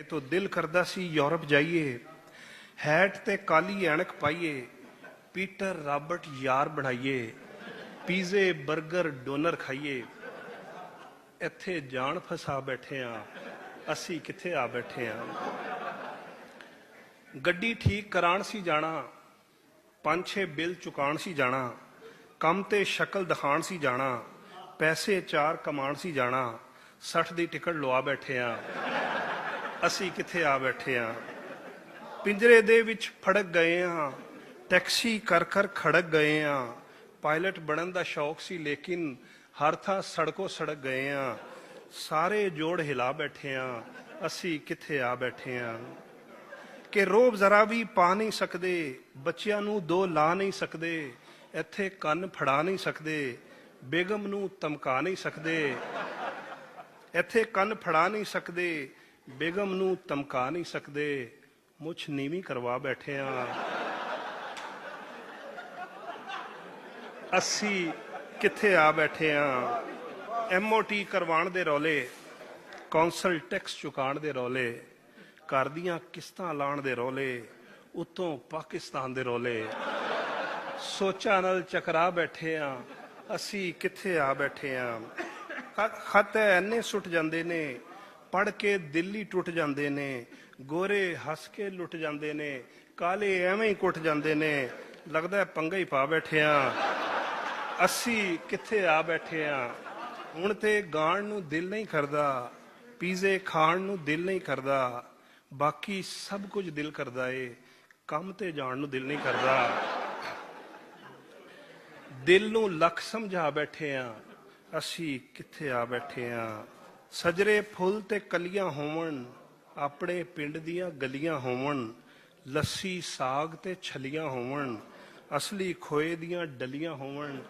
तो दिल करदा सी यूरोप जाइए, हैट ते काली ऐनक पाइए, पीटर रॉबर्ट यार बनाइए, पीजे बर्गर डोनर खाइए। इत्थे जान फसा बैठे हाँ, असी कित्थे आ बैठे हाँ। गड्डी ठीक कराण सी जाना, 5-6 बिल चुकाण सी जाना, कम ते शक्ल दिखाण सी जाना, पैसे 4 कमाण सी जाना, 60 दी टिकट लवा बैठे हाँ, असी कित्थे आ बैठे हाँ। पिंजरे दे विच फड़क गए हाँ, टैक्सी कर कर खड़क गए हाँ, पायलट बनन दा शौक सी लेकिन हर थां सड़कों सड़क गए हाँ, सारे जोड़ हिला बैठे हाँ, असी कित्थे आ बैठे हाँ। कि रोब जरा भी पा नहीं सकते, बच्चियां नूं दो ला नहीं सकते, इत्थे कन्न फड़ा नहीं सकते, बेगम नूं धमका नहीं सकते, इत्थे कन्न फड़ा नहीं सकते, बेगम नूं धमका नहीं सकते, मुछ नीवी करवा बैठे हाँ, असी कित्थे आ बैठे हाँ। MOT करवाण दे रौले, कौंसल टैक्स चुकाण दे रौले, घर दियां किस्तां लाण दे रौले, उत्तों पाकिस्तान दे रौले, सोचा नाल चकरा बैठे हाँ, असी कित्थे आ बैठे हाँ। खत ऐने सुट जांदे ने, पढ़ के दिल ही टुट जांदे ने, गोरे हस के लुट जांदे ने, काले एवें ही कुट जांदे ने, लगदा है पंगा ही पा बैठे हाँ, असी कित्थे आ बैठे हाँ। हुण ते गाण नूं दिल नहीं करदा, पीजे खाण नूं दिल नहीं करदा, बाकी सब कुछ दिल करदा है, काम ते जाण नूं दिल नहीं करदा। दिल नूं लख समझा बैठे हाँ, असी कित्थे आ बैठे हाँ। सजरे फुल ते कलियां होवन, अपने पिंड दियां गलियां होवन, लस्सी साग ते छलियां होवन, असली खोए दियां डलियां होवन,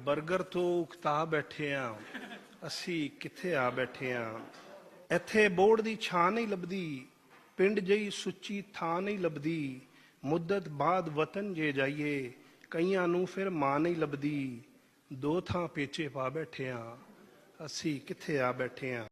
बर्गर तो उकता बैठे हाँ, असी कित्थे आ बैठे हाँ। इत्थे बोर्ड दी छां नहीं लभदी, पिंड जही सुच्ची थां नहीं लभदी, मुद्दत बाद वतन जे जाइए, कईयां नूं फिर मां नहीं लभदी, दो थां पेचे पा बैठे हाँ, असी कित्थे आ बैठे हाँ।